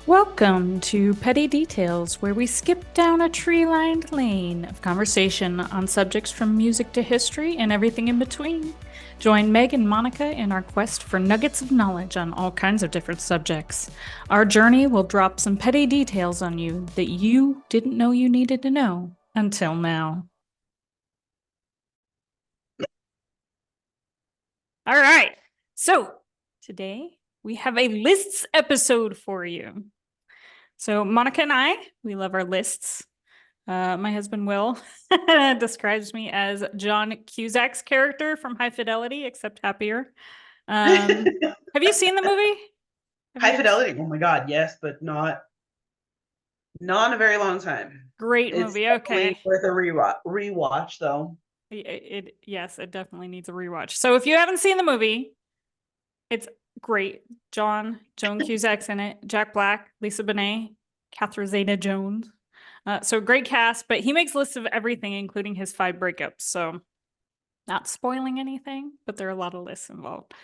Welcome to Petty Details, where we skip down a tree-lined lane of conversation on subjects from music to history and everything in between. Join Meg and Monica in our quest for nuggets of knowledge on all kinds of different subjects. Our journey will drop some petty details on you that you didn't know you needed to know until now. All right, so today we have a lists episode for you. So Monica and I, we love our lists. My husband Will describes me as John Cusack's character from High Fidelity, except happier. Have you seen the movie? High Fidelity. Oh my God, yes, but not in a very long time. Great It's movie. definitely Okay. worth a rewatch though. Yes, it definitely needs a rewatch. So if you haven't seen the movie, it's great. Joan Cusack's in it. Jack Black, Lisa Bonet, Catherine Zeta-Jones. So great cast, but he makes lists of everything, including his 5 breakups. So not spoiling anything, but there are a lot of lists involved.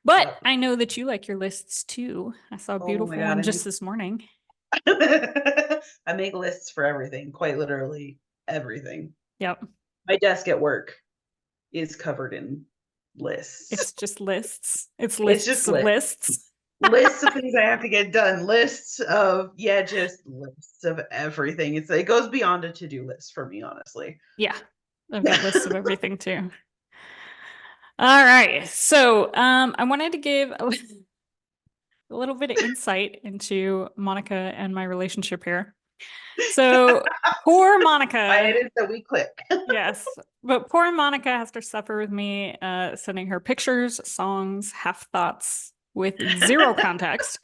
But Yep. I know that you like your lists too. I saw a Oh my beautiful God, one just this morning. I make lists for everything, quite literally everything. Yep. My desk at work is covered in lists. It's just lists. It's It's lists just of lists. lists. Lists of things I have to get done. Lists of just lists of everything. It goes beyond a to-do list for me, honestly. Yeah. I've got lists of everything too. All right. So I wanted to give a little bit of insight into Monica and my relationship here. So poor Why Monica. it is that we click. Yes, but poor Monica has to suffer with me sending her pictures, songs, half thoughts with zero context.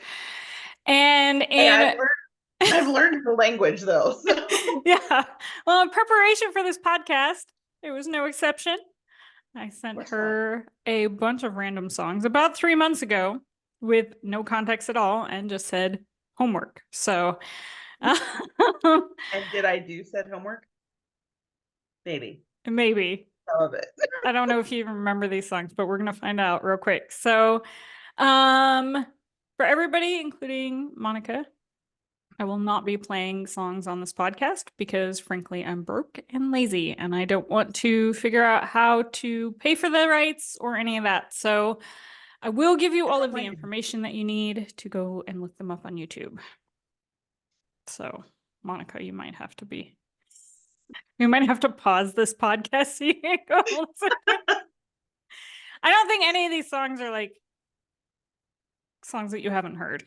And Hey, in I've learned the language though. So. yeah, well, in preparation for this podcast, it was no exception. I sent her a bunch of random songs about 3 months ago with no context at all and just said homework. So And did I do said homework? Maybe. maybe. Some of it. I don't know if you remember these songs, but we're gonna find out real quick. So, um, for everybody, including Monica, I will not be playing songs on this podcast because, frankly, I'm broke and lazy, and I don't want to figure out how to pay for the rights or any of that. So, I will give you all of the information that you need to go and look them up on YouTube. So, Monica, you might have to pause this podcast so you can go listen. I don't think any of these songs are like songs that you haven't heard.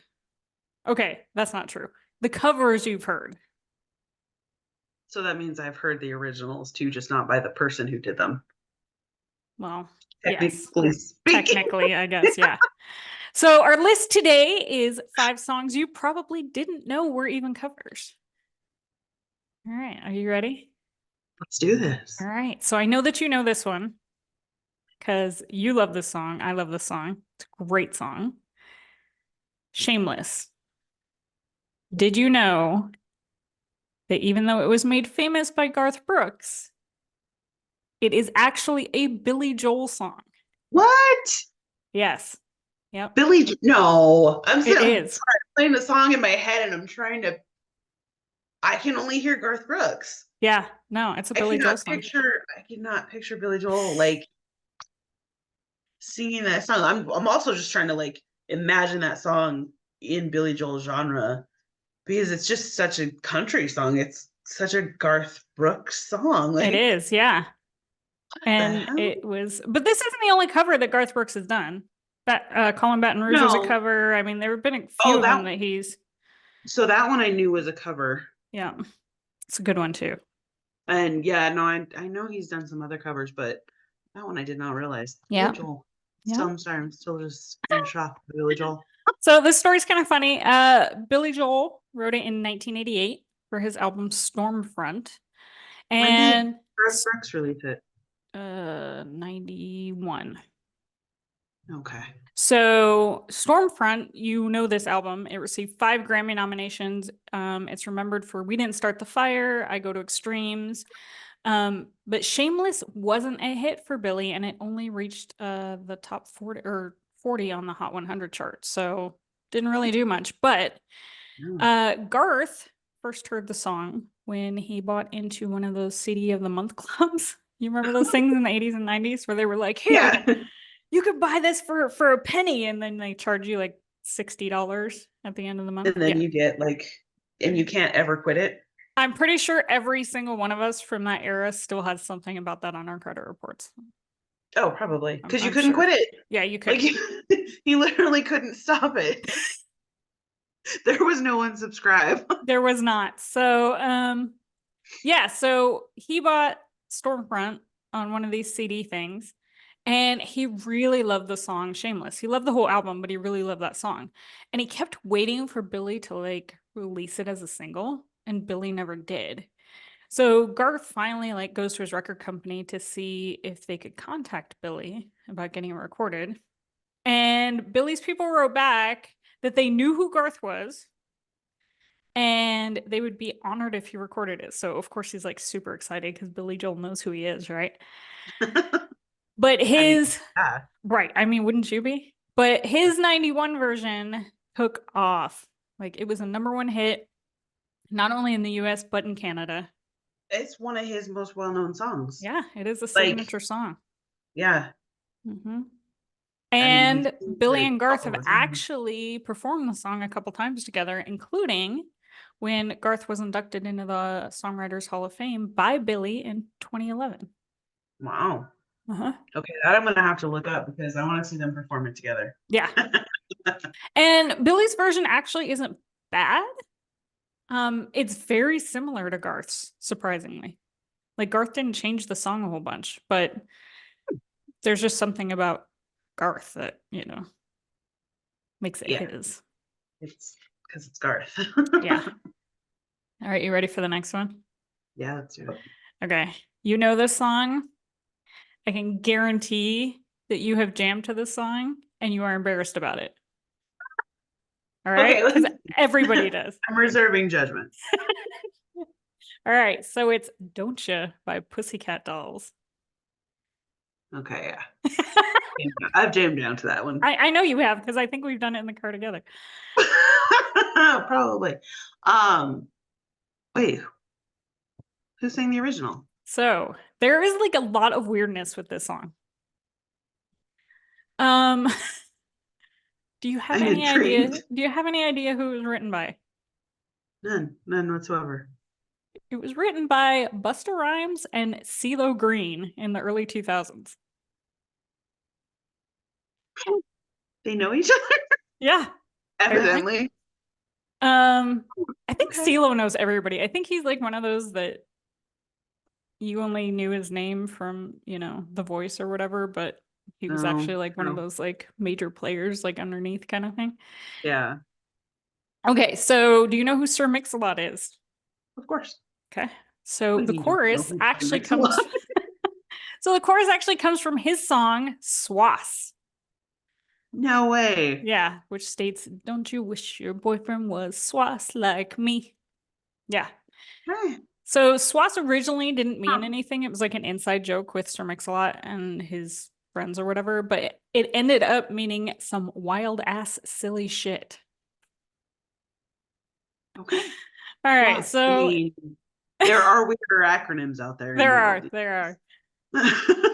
Okay, that's not true. The covers you've heard. So that means I've heard the originals too, just not by the person who did them. Well, yes. Technically speaking. Technically, I guess, yeah. So our list today is 5 songs you probably didn't know were even covers. All right, are you ready? Let's do this. All right. So I know that you know this one because you love this song. I love this song. It's a great song. Shameless. Did you know that even though it was made famous by Garth Brooks, it is actually a Billy Joel song? What? Yes. Yep. No. I'm It still is. playing the song in my head and I'm trying to I can only hear Garth Brooks. Yeah. No, it's a Billy Joel song. I cannot picture Billy Joel like singing that song. I'm also just trying to like imagine that song in Billy Joel genre because it's just such a country song. It's such a Garth Brooks song. It Like is, yeah. And hell? it was, but this isn't the only cover that Garth Brooks has done. Colin Baton Rouge was a No. cover. I mean, there have been a few Oh, of them that he's, so that one I knew was a cover. yeah, it's a good one too. And yeah, no, I know he's done some other covers, but that one I did not realize. Yeah. Billy Joel. Yeah. So I'm sorry, I'm still just in shock. Billy Joel. So this story's kind of funny. Billy Joel wrote it in 1988 for his album Stormfront. When did And Garth Brooks release it? 91. Okay. So Stormfront, you know this album. It received 5 Grammy nominations. It's remembered for We Didn't Start the Fire, I Go to Extremes. But Shameless wasn't a hit for Billy, and it only reached the top 40 on the Hot 100 chart. So didn't really do much. But Garth first heard the song when he bought into one of those CD of the Month clubs. You remember those things in the 80s and 90s where they were like, here, Yeah. you could buy this for a penny, and then they charge you like $60 at the end of the month. And then you get like, and you can't ever quit it. I'm pretty sure every single one of us from that era still has something about that on our credit reports. Oh, probably. Because you I'm couldn't sure. quit it. Yeah, you could. Like you literally couldn't stop it. There was no unsubscribe. There was not. So, yeah, so he bought Stormfront on one of these CD things, and he really loved the song Shameless. He loved the whole album, but he really loved that song. And he kept waiting for Billy to like release it as a single, and Billy never did. So Garth finally like goes to his record company to see if they could contact Billy about getting it recorded. And Billy's people wrote back that they knew who Garth was and they would be honored if he recorded it. So of course he's like super excited because Billy Joel knows who he is, right? But his Yeah. right, I mean, wouldn't you be? But his 91 version took off. Like it was a #1 hit, not only in the US, but in Canada. It's one of his most well-known songs. Yeah, it is a Like, signature song. yeah. Mm-hmm. I mean, he And sings Billy it and Garth all have the time. actually performed the song a couple times together, including when Garth was inducted into the Songwriters Hall of Fame by Billy in 2011. Wow. Uh-huh. Okay, that I'm gonna have to look up because I want to see them perform it together. Yeah. And Billy's version actually isn't bad. It's very similar to Garth's, surprisingly. Like Garth didn't change the song a whole bunch, but there's just something about Garth that, you know, makes it Yeah. his. It's because it's Garth. Yeah. All right, you ready for the next one? Yeah, let's do it. Okay. You know this song. I can guarantee that you have jammed to this song and you are embarrassed about it. All right? Okay, Because everybody does. I'm reserving judgment. All right. So it's Don't Ya by Pussycat Dolls. Okay, yeah. I've jammed down to that one. I know you have because I think we've done it in the car together. Probably. Wait, who sang the original? So there is like a lot of weirdness with this song. Do you have I'm any idea? intrigued. Do you have any idea who it was written by? None whatsoever. It was written by Busta Rhymes and CeeLo Green in the early 2000s. They know each other, Yeah. evidently. I think Okay. CeeLo knows everybody. I think he's like one of those that you only knew his name from, you know, The Voice or whatever, but he was No, actually like one of no. those like major players like underneath kind of thing. Yeah, Okay, so do you know who Sir Mix-a-Lot is? of course. Okay. So What do the you mean you don't know chorus who actually Mix-a-Lot comes So the chorus actually comes from his song Swass. No way. Yeah, which states, "Don't you wish your boyfriend was Swass like me?" Yeah. Hey. So Swass originally didn't mean anything. It was like an inside joke with Sir Mix-a-Lot and his friends or whatever, but it ended up meaning some wild ass silly shit. Okay. All right, Well, so I mean, there are weirder acronyms out there. there are.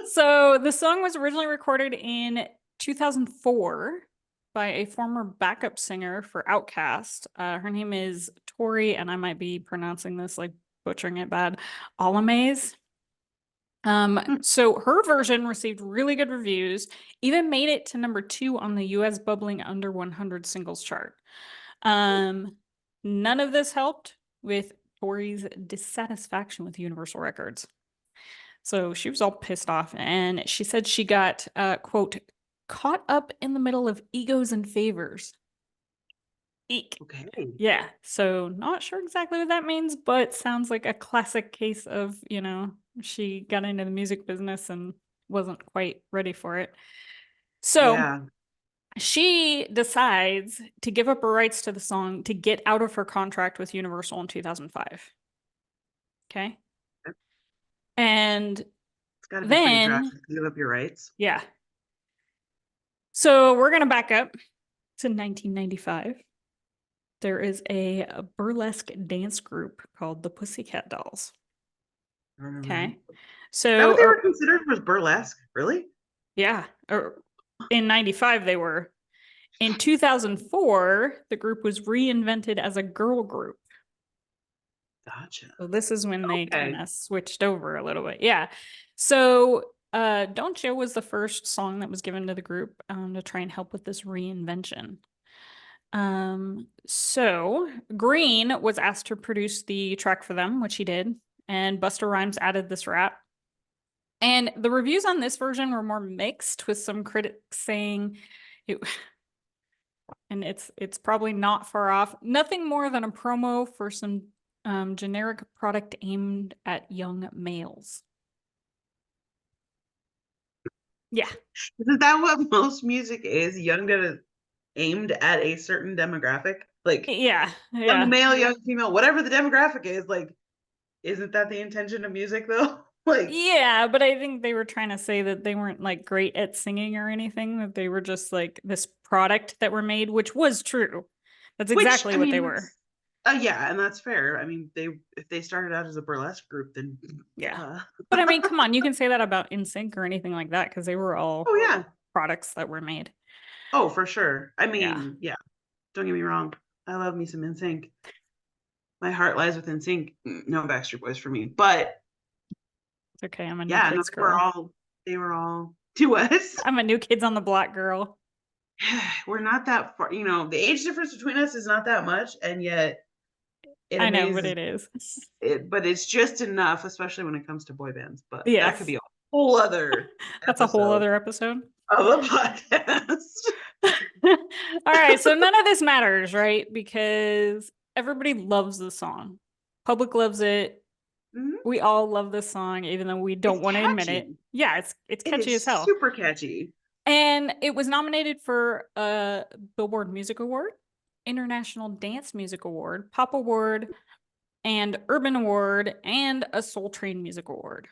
So the song was originally recorded in 2004 by a former backup singer for Outkast. Her name is Tori, and I might be pronouncing this like butchering it bad. Alamaze. So her version received really good reviews, even made it to #2 on the US Bubbling Under 100 singles chart. None of this helped with Tori's dissatisfaction with Universal Records. So she was all pissed off, and she said she got, quote, caught up in the middle of egos and favors. Eek. Okay. Yeah. So not sure exactly what that means, but sounds like a classic case of, you know, she got into the music business and wasn't quite ready for it. So Yeah. she decides to give up her rights to the song to get out of her contract with Universal in 2005. Okay. And It's got to be pretty then, drastic to give up your rights. yeah. So we're going to back up to 1995. there is a burlesque dance group called the Pussycat Dolls. I don't remember. Okay. Is that what So, they were considered, was burlesque? Really? yeah, in 95 they were. In 2004, the group was reinvented as a girl group. Gotcha. So this is when they Okay. kind of switched over a little bit. Yeah. So Don't You was the first song that was given to the group to try and help with this reinvention. So Green was asked to produce the track for them, which he did, and Busta Rhymes added this rap. And the reviews on this version were more mixed, with some critics saying it, and it's probably not far off, nothing more than a promo for some generic product aimed at young males. Yeah. Isn't that what most music is? Aimed at a certain demographic? Like Yeah. young male, young female, whatever the demographic is, like, isn't that the intention of music though? Like, yeah, but I think they were trying to say that they weren't like great at singing or anything, that they were just like this product that were made, which was true. That's exactly what they were. Yeah, and that's fair. I mean, if they started out as a burlesque group, then yeah. But I mean, come on, you can say that about NSYNC or anything like that, because they were all products that were made. Oh, for sure. I mean, yeah. Don't get me wrong. I love me some NSYNC. My heart lies with NSYNC. No Backstreet Boys for me, but it's okay. I'm a new kids girl. They were all to us. I'm a new kids on the block girl. We're not that far. The age difference between us is not that much, and yet I know, but it is. But it's just enough, especially when it comes to boy bands. But that could be a whole other. That's a whole other episode of a podcast. All right, so none of this matters, right? Because everybody loves the song. Public loves it. Mm-hmm. We all love this song, even though we don't want to admit it. Yeah, it's catchy as hell. Super catchy. And it was nominated for a Billboard Music Award, International Dance Music Award, Pop Award, and Urban Award, and a Soul Train Music Award.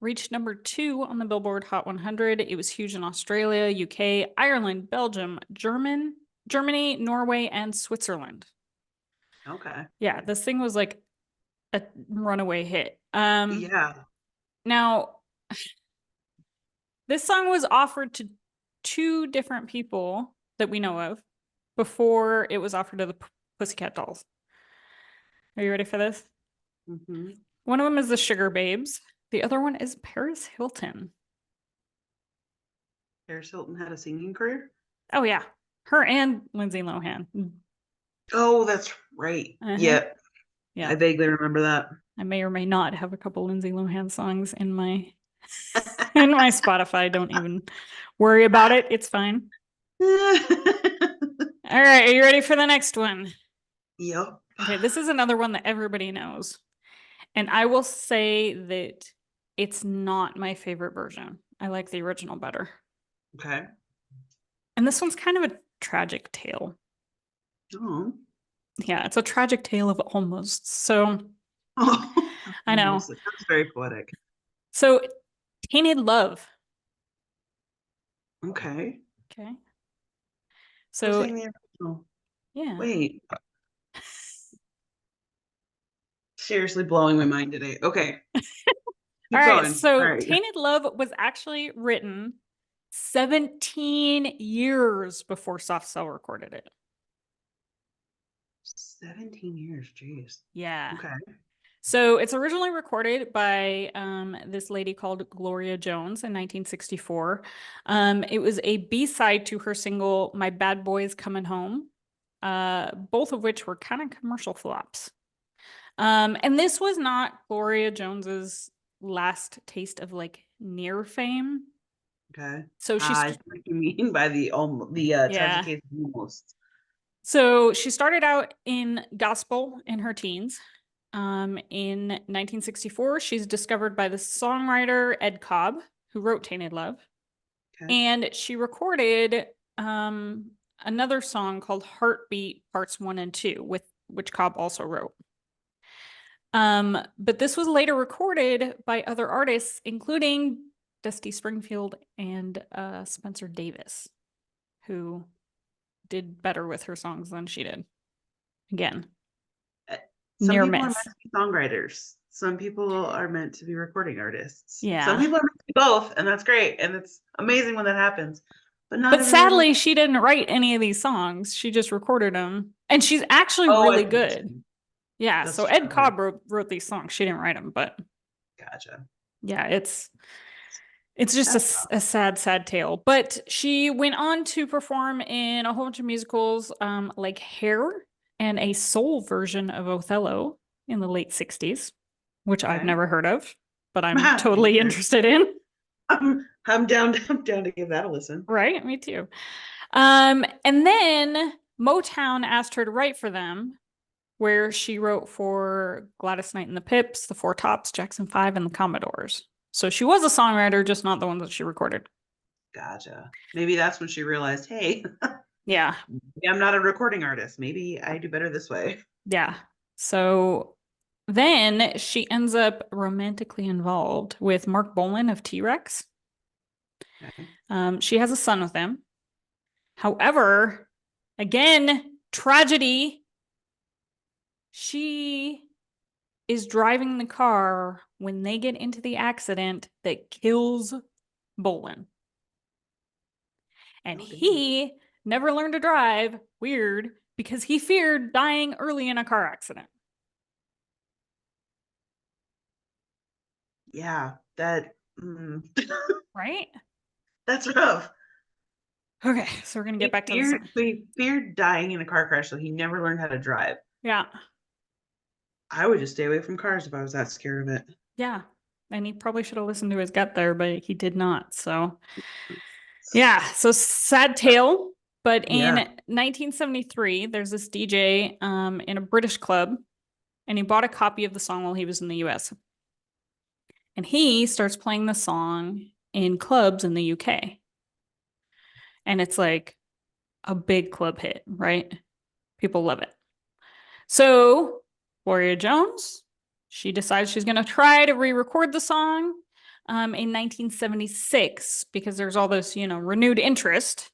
Reached number 2 on the Billboard Hot 100. It was huge in Australia, UK, Ireland, Belgium, Germany, Norway, and Switzerland. Okay. Yeah, this thing was like a runaway hit. Yeah. Now, this song was offered to 2 different people that we know of before it was offered to the Pussycat Dolls. Are you ready for this? Mm-hmm. One of them is the Sugar Babes. The other one is Paris Hilton. Paris Hilton had a singing career? Oh, yeah. Her and Lindsay Lohan. Oh, that's right. Yep. Yeah. I vaguely remember that. I may or may not have a couple Lindsay Lohan songs in my in my Spotify. Don't even worry about it. It's fine. All right. Are you ready for the next one? Yep. Okay. This is another one that everybody knows. And I will say that it's not my favorite version. I like the original better. Okay. And this one's kind of a tragic tale. Oh. Yeah, it's a tragic tale of almost. So I know. That's very poetic. So Tainted Love. Okay. Okay. So yeah. Wait. Seriously blowing my mind today. Okay. All right. So Tainted Love was actually written 17 years before Soft Cell recorded it. 17 years, jeez. Yeah. Okay. So it's originally recorded by this lady called Gloria Jones in 1964. It was a B-side to her single, My Bad Boys Coming Home, both of which were kind of commercial flops. And this was not Gloria Jones's last taste of like near fame. Okay. So she's I see what you mean by the tragic case almost. So she started out in gospel in her teens. In 1964, she's discovered by the songwriter Ed Cobb, who wrote Tainted Love. Okay. And she recorded another song called Heartbeat Parts 1 and 2, which Cobb also wrote. But this was later recorded by other artists, including Dusty Springfield and Spencer Davis, who did better with her songs than she did. Again, Some near people are meant miss. to be songwriters. Some people are meant to be recording artists. Some Yeah. people are meant to be both, and that's great. And it's amazing when that happens. But not But everyone. sadly, she didn't write any of these songs. She just recorded them. And she's actually Oh, I really see what you're good. saying. Yeah. That's So Ed okay. Cobb wrote these songs. She didn't write them, but Gotcha. yeah, it's just That's a sad, sad tale. But she went on to perform in a whole bunch of musicals, like Hair and a soul version of Othello in the late 60s, which I've okay. never heard of, but I'm Me totally either. interested in. I'm down. I'm down to give that a listen. Right? Me too. And then Motown asked her to write for them, where she wrote for Gladys Knight and the Pips, the Four Tops, Jackson 5, and the Commodores. So she was a songwriter, just not the ones that she recorded. Gotcha. Maybe that's when she realized, hey, Yeah. I'm not a recording artist. Maybe I do better this way. Yeah. So then she ends up romantically involved with Mark Bolan of T-Rex. Okay. She has a son with him. However, again, tragedy. She is driving the car when they get into the accident that kills Bolan. And Oh, damn. he never learned to drive, weird, because he feared dying early in a car accident. Yeah, that Right? that's rough. Okay, so we're going to get back to the song. He feared dying in a car crash, so he never learned how to drive. Yeah. I would just stay away from cars if I was that scared of it. Yeah. And he probably should have listened to his gut there, but he did not. So, yeah. So, sad tale. But in Yeah. 1973, there's this DJ in a British club, and he bought a copy of the song while he was in the US. And he starts playing the song in clubs in the UK. And it's like a big club hit, right? People love it. So, Gloria Jones, she decides she's going to try to re-record the song in 1976 because there's all this, renewed interest.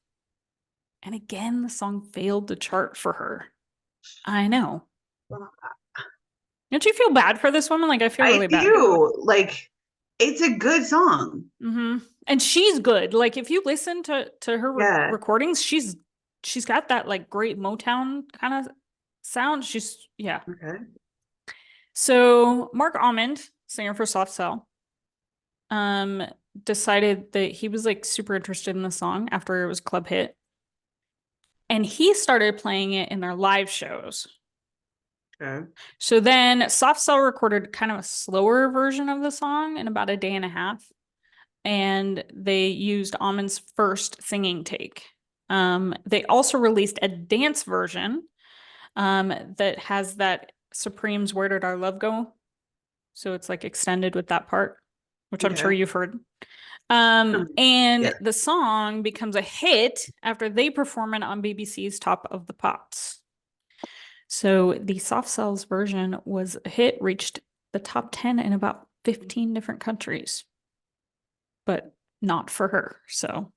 And again, the song failed to chart for her. I know. Don't you feel bad for this woman? Like, I feel I really bad. do. Like, it's a good song. Mm-hmm. And she's good. Like, if you listen to her Yeah. recordings, she's got that like great Motown kind of sound. Yeah. Okay. So Mark Almond, singer for Soft Cell, decided that he was like super interested in the song after it was a club hit. And he started playing it in their live shows. Okay. So then Soft Cell recorded kind of a slower version of the song in about a day and a half. And they used Almond's first singing take. They also released a dance version that has that Supreme's Where Did Our Love Go? So it's like extended with that part, which I'm sure Okay. you've heard. And Yeah. the song becomes a hit after they perform it on BBC's Top of the Pops. So the Soft Cells version was a hit, reached the top 10 in about 15 different countries, but not for her. So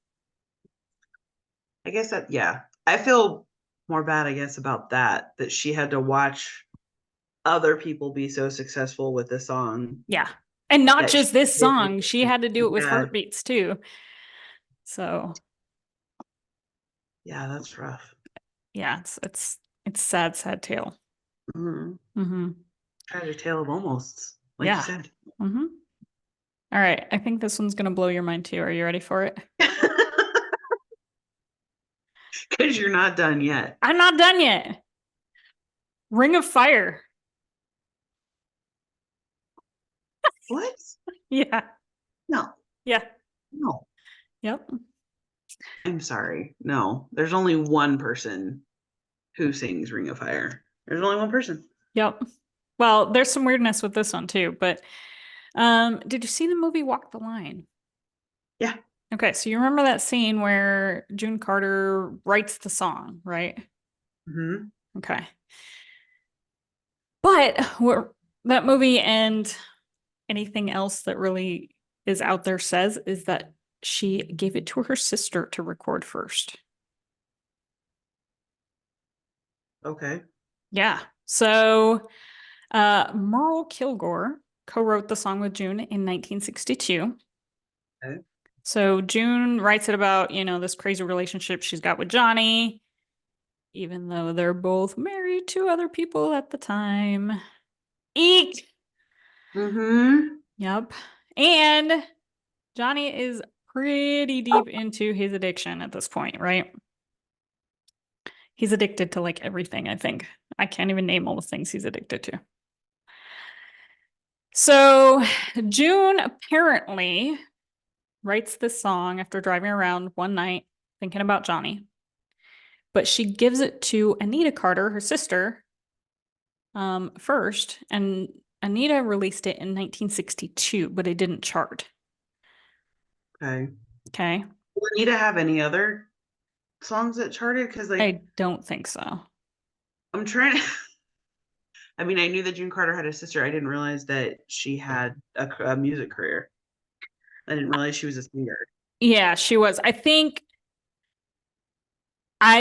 I guess that, yeah. I feel more bad, I guess, about that she had to watch other people be so successful with the song yeah. And not that she just this didn't. song, she had to do it with Yeah. Heartbeats too. So Yeah, that's rough. yeah, it's sad, sad tale. Mm-hmm. Mm-hmm. Tragic tale of almost, like Yeah. you said. Mm-hmm. All right. I think this one's gonna blow your mind too. Are you ready for it? Because you're not done yet. I'm not done yet. Ring of Fire. What? Yeah. No, Yeah. no. Yep. I'm sorry. No, there's only one person who sings Ring of Fire. There's only one person. Yep. Well, there's some weirdness with this one too, but did you see the movie Walk the Line? Yeah. Okay, so you remember that scene where June Carter writes the song, right? Mm-hmm. Okay. But what that movie and anything else that really is out there says is that she gave it to her sister to record first. Okay. Yeah. So Merle Kilgore co-wrote the song with June in 1962. Okay. So June writes it about, this crazy relationship she's got with Johnny, even though they're both married to other people at the time. Eek! Mm-hmm. Yep. And Johnny is pretty deep into his addiction at this point, right? He's addicted to like everything, I think. I can't even name all the things he's addicted to. So June apparently writes this song after driving around one night thinking about Johnny, but she gives it to Anita Carter, her sister, first, and Anita released it in 1962, but it didn't chart. Okay. Okay. Will Anita have any other songs that charted? Because like I don't think so. I'm trying to I mean, I knew that June Carter had a sister. I didn't realize that she had a music career. I didn't realize she was a singer. Yeah, she was. I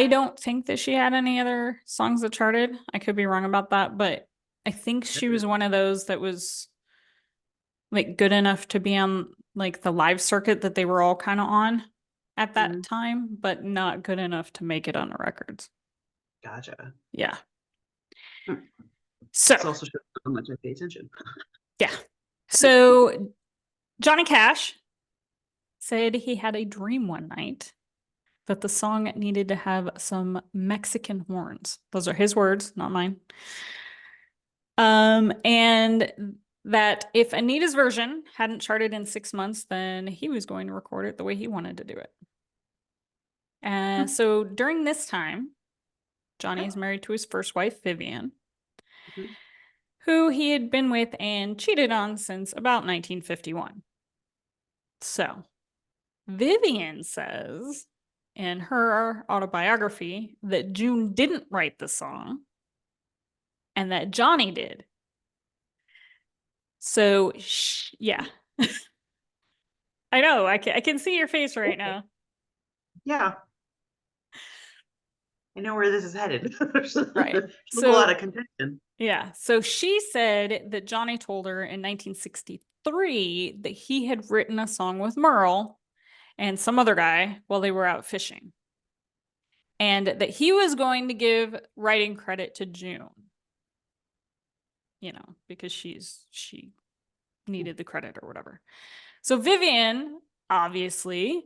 don't think that she had any other songs that charted. I could be wrong about that, but I think she was one of those that was like good enough to be on like the live circuit that they were all kind of on at that time, but not good enough to make it on the records. Gotcha. Yeah. Hmm. So, This also shows how much I pay attention. yeah. So Johnny Cash said he had a dream one night that the song needed to have some Mexican horns. Those are his words, not mine. And that if Anita's version hadn't charted in 6 months, then he was going to record it the way he wanted to do it. So during this time, Johnny is married to his first wife, Vivian, who he had been with and cheated on since about 1951. So Vivian says in her autobiography that June didn't write the song and that Johnny did. So, yeah. I know. I can see your face right now. Yeah. I know where this is headed. Right. There's So, a lot of contention. yeah. So she said that Johnny told her in 1963 that he had written a song with Merle and some other guy while they were out fishing. And that he was going to give writing credit to June. Because she needed the credit or whatever. So Vivian, obviously,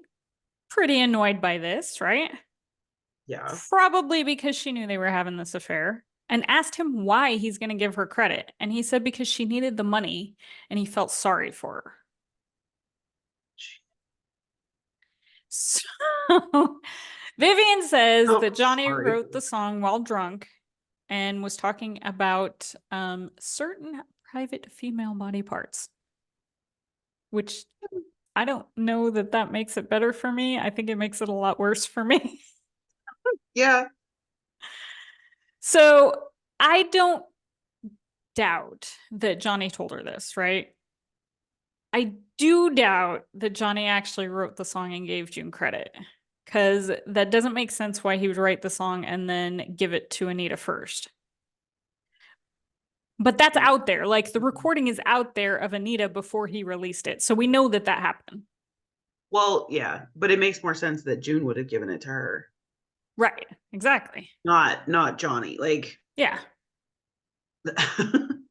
pretty annoyed by this, right? Yeah. Probably because she knew they were having this affair and asked him why he's going to give her credit. And he said because she needed the money and he felt sorry for her. So Vivian says that Johnny wrote the song while drunk and was talking about certain private female body parts, which I don't know that makes it better for me. I think it makes it a lot worse for me. Yeah. So I don't doubt that Johnny told her this, right? I do doubt that Johnny actually wrote the song and gave June credit because that doesn't make sense why he would write the song and then give it to Anita first. But that's out there. Like the recording is out there of Anita before he released it. So we know that happened. Well, yeah, but it makes more sense that June would have given it to her. Right. Exactly. Not Johnny. Like, yeah.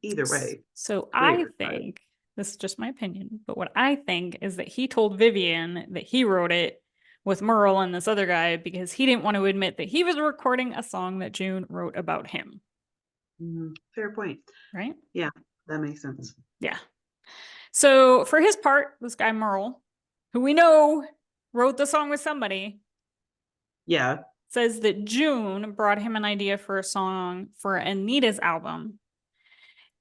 Either way. So I think, this is just my opinion, but what I think is that he told Vivian that he wrote it with Merle and this other guy because he didn't want to admit that he was recording a song that June wrote about him. Fair point. Right? Yeah, that makes sense. Yeah. So for his part, this guy Merle, who we know wrote the song with somebody, yeah, says that June brought him an idea for a song for Anita's album.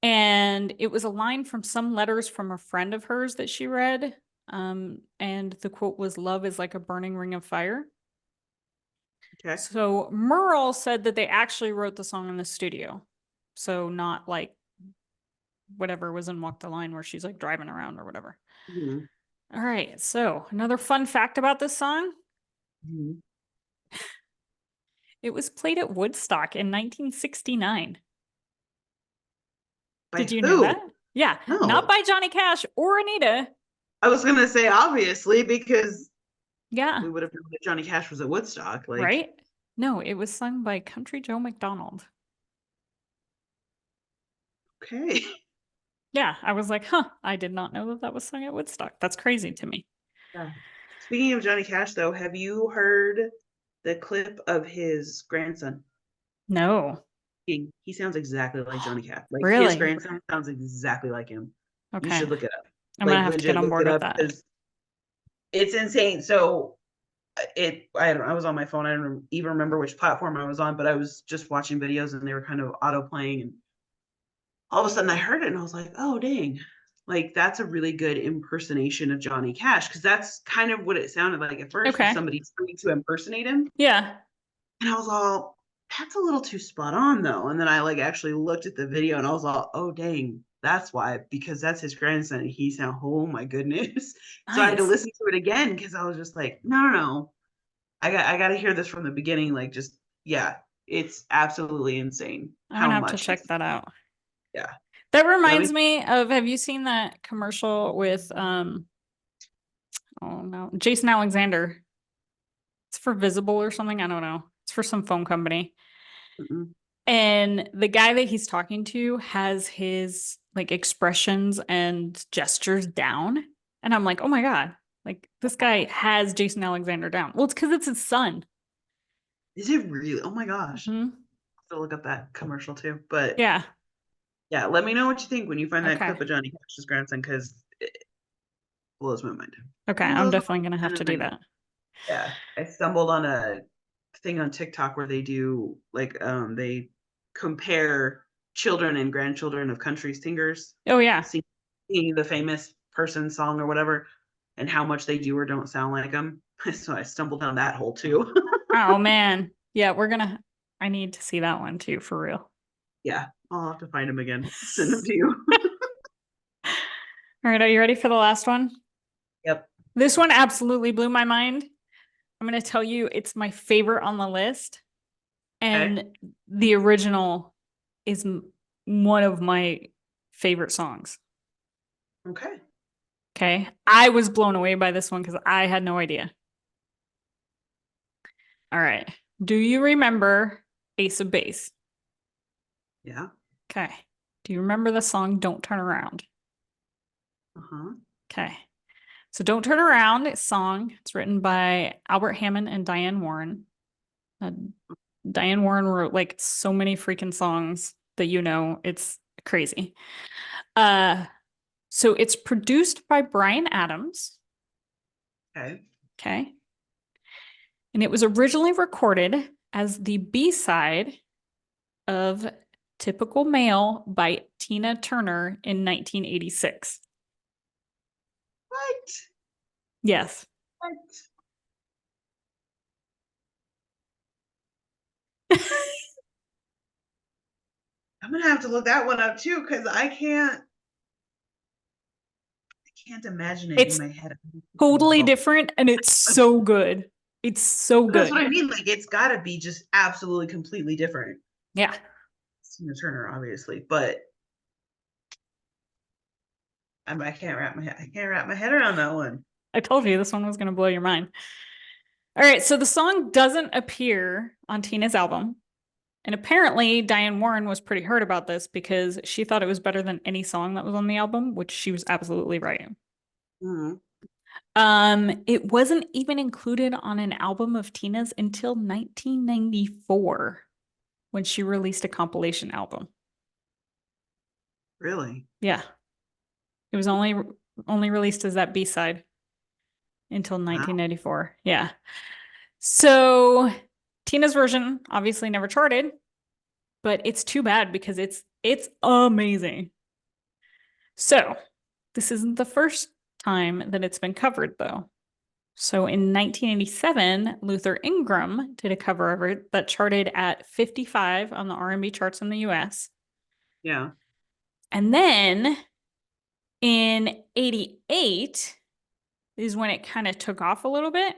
And it was a line from some letters from a friend of hers that she read. And the quote was, "Love is like a burning ring of fire." Okay. So Merle said that they actually wrote the song in the studio. So not like whatever was in Walk the Line where she's like driving around or whatever. All right. So another fun fact about this song. It was played at Woodstock in 1969. By Did you know who? that? Yeah, No. not by Johnny Cash or Anita. I was gonna say obviously because Yeah, we would have known that Johnny Cash was at Woodstock. Like, right? No, it was sung by Country Joe McDonald. okay. Yeah, I was like, huh, I did not know that that was sung at Woodstock. That's crazy to me. Yeah. Speaking of Johnny Cash, though, have you heard the clip of his grandson? No, He sounds exactly like Johnny Cash. Like his really? grandson sounds exactly like him. You Okay. should look it up. I'm Like gonna have to get legit on look board it with up that. because it's insane. So I was on my phone. I don't even remember which platform I was on, but I was just watching videos and they were kind of auto playing, and all of a sudden I heard it and I was like, oh dang. Like that's a really good impersonation of Johnny Cash because that's kind of what it sounded like at first was Okay. somebody trying to impersonate him. Yeah. And I was all, that's a little too spot on though. And then I like actually looked at the video and I was all, oh dang, that's why, because that's his grandson. He sound, oh my goodness. So I had to Nice. listen to it again because I was just like, no. I got to hear this from the beginning. Like just, yeah, it's absolutely insane I'm how gonna have to much. check that out. Yeah. That reminds me of, have you seen that commercial with oh no, Jason Alexander? It's for Visible or something. I don't know. It's for some phone company. Mm-mm. And the guy that he's talking to has his like expressions and gestures down. And I'm like, oh my God, like this guy has Jason Alexander down. Well, it's because it's his son. Is it really? Oh my gosh. Hmm. I'll have to look up that commercial too. But Yeah. yeah, let me know what you think when you find that Okay. clip of Johnny Cash's grandson because it blows my mind. Okay. I'm Blows my definitely going to have mind. to do that. Yeah, I stumbled on a thing on TikTok where they do like they compare children and grandchildren of country singers Oh, yeah. singing the famous person's song or whatever, and how much they do or don't sound like them. So I stumbled down that hole too. Oh, man. Yeah. I need to see that one too, for real. Yeah, I'll have to find them again. Send them to you. All right. Are you ready for the last one? Yep. This one absolutely blew my mind. I'm going to tell you it's my favorite on the list. And Okay. the original is one of my favorite songs. Okay. Okay. I was blown away by this one because I had no idea. All right. Do you remember Ace of Base? Yeah. Okay. Do you remember the song Don't Turn Around? Uh-huh. Okay. So Don't Turn Around, it's song. It's written by Albert Hammond and Diane Warren. Diane Warren wrote like so many freaking songs that it's crazy. So it's produced by Bryan Adams. Okay. Okay. And it was originally recorded as the B-side of Typical Male by Tina Turner in 1986. What? Yes. What? I'm gonna have to look that one up too because I can't imagine it It's in my head. totally different and it's so good. It's so But that's good. what I mean. Like it's got to be just absolutely completely different. Yeah. Tina Turner, obviously, but I can't wrap my head around that one. I told you this one was going to blow your mind. All right. So the song doesn't appear on Tina's album. And apparently, Diane Warren was pretty hurt about this because she thought it was better than any song that was on the album, which she was absolutely right. Mm-hmm. It wasn't even included on an album of Tina's until 1994 when she released a compilation album. Really? Yeah. It was only released as that B-side until 1994. Yeah. So Tina's version obviously never charted, but it's too bad because it's amazing. So this isn't the first time that it's been covered though. So in 1987, Luther Ingram did a cover of it that charted at 55 on the R&B charts in the US. Yeah. And then in 88 is when it kind of took off a little bit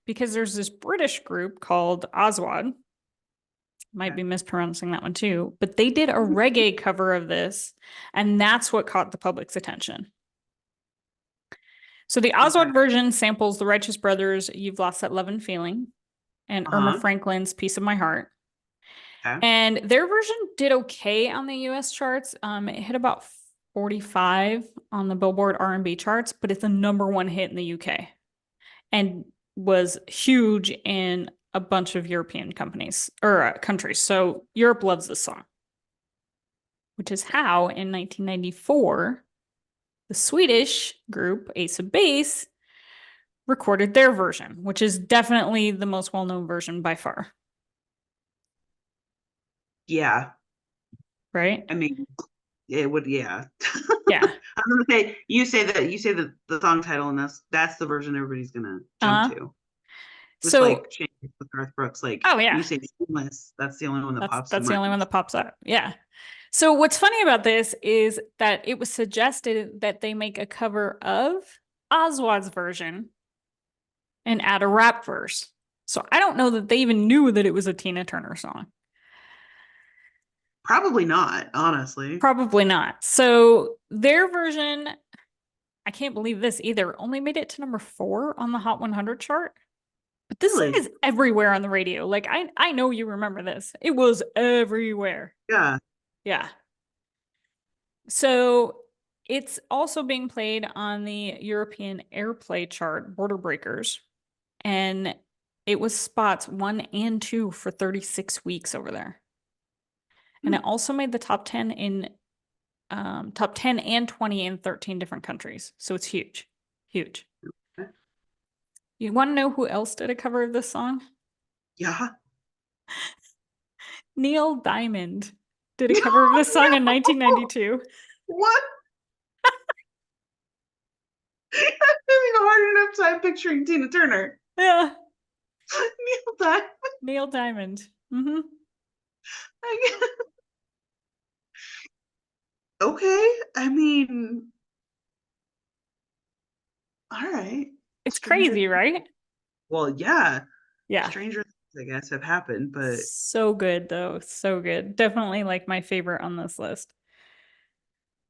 because there's this British group called Oswald Might Okay. be mispronouncing that one too. But they did a reggae cover of this, and that's what caught the public's attention. So the Okay. Oswald version samples the Righteous Brothers' You've Lost That Love and Feeling and Irma Uh-huh. Franklin's Piece of My Heart. Okay. And their version did okay on the US charts. It hit about 45 on the Billboard R&B charts, but it's a #1 hit in the UK and was huge in a bunch of European companies or countries. So Europe loves this song, which is how in 1994, the Swedish group Ace of Base recorded their version, which is definitely the most well-known version by far, Yeah. right? I mean, it would, yeah. Yeah. I'm gonna say you say that the song title, and that's the version everybody's gonna jump Uh, to. Just so, like Change with Garth Brooks, like oh yeah, you say Shameless, that's the only one that pops to that's the only one mind. that pops up. Yeah. So what's funny about this is that it was suggested that they make a cover of Oswald's version and add a rap verse. So I don't know that they even knew that it was a Tina Turner song. Probably not, honestly. Probably not. So their version, I can't believe this either, only made it to #4 on the Hot 100 chart. But this song Really? is everywhere on the radio. Like I know you remember this. It was everywhere. Yeah. Yeah. So it's also being played on the European Airplay chart, Border Breakers, and it was spots 1 and 2 for 36 weeks over there. And it also made the top 10 in top 10 and 20 in 13 different countries. So it's huge. Huge. Okay. You want to know who else did a cover of this song? Yeah. Neil Diamond did a cover of this song in 1992. What? I'm having a hard enough time picturing Tina Turner. Yeah, Neil Diamond. Neil Diamond. Mm-hmm. Okay. I mean, all right. It's Stranger. crazy, right? Well, yeah. Yeah. Stranger things, I guess, have happened, but So good though. So good. Definitely like my favorite on this list.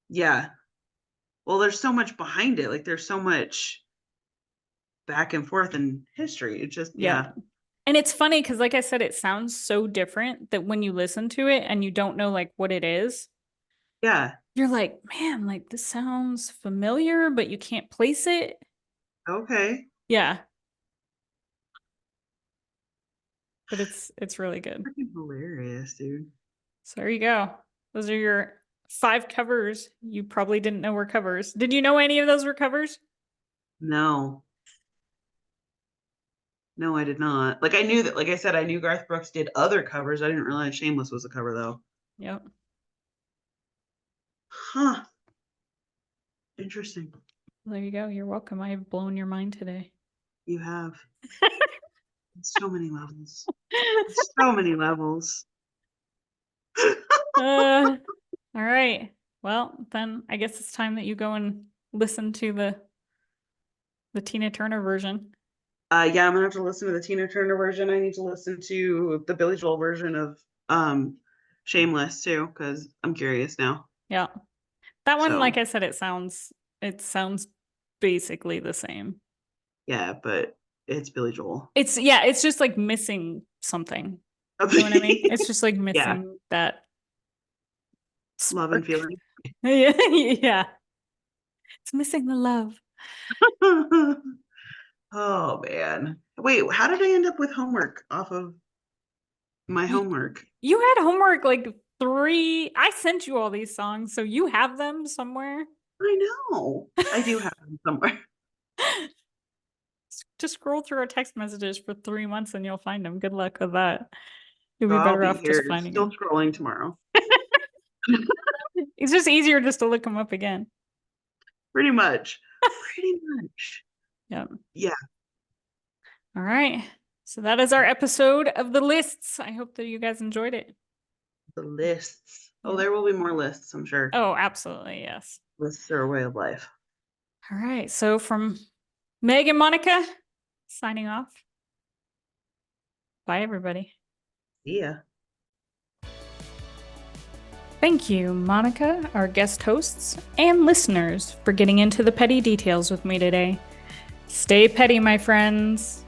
yeah. Well, there's so much behind it. Like there's so much back and forth in history. It just, Yeah. yeah. And it's funny because like I said, it sounds so different that when you listen to it and you don't know like what it is, Yeah. you're like, man, like this sounds familiar, but you can't place it. Okay. Yeah. But it's really good. Freaking hilarious, dude. So there you go. Those are your 5 covers you probably didn't know were covers. Did you know any of those were covers? No. No, I did not. Like I knew that, like I said, I knew Garth Brooks did other covers. I didn't realize Shameless was a cover though. Yep. Huh. Interesting. There you go. You're welcome. I have blown your mind today. You have so many levels. So many levels. All right. Well, then I guess it's time that you go and listen to the Tina Turner version. Yeah, I'm gonna have to listen to the Tina Turner version. I need to listen to the Billy Joel version of Shameless too, because I'm curious now. Yeah. That one, like So I said, it sounds basically the same. yeah, but it's Billy Joel. It's just like missing something. You know what I mean? It's just like Yeah, missing that love and spark. feeling. Yeah, yeah. It's missing the love. Oh man. Wait, how did I end up with homework off of my Y- homework? You had homework like 3. I sent you all these songs, so you have them somewhere. I know. I do have them somewhere. Just scroll through our text messages for 3 months and you'll find them. Good luck with that. You'll So be I'll better be off just here finding still them. scrolling tomorrow. It's just easier just to look them up again. Pretty much. Pretty much. Yeah. Yeah. All right. So that is our episode of the lists. I hope that you guys enjoyed it. The lists. Oh, Yeah. there will be more lists, I'm sure. Oh, absolutely. Yes. Lists are a way of life. All right. So from Meg and Monica, signing off. Bye, everybody. See ya. Thank you, Monica, our guest hosts, and listeners for getting into the petty details with me today. Stay petty, my friends.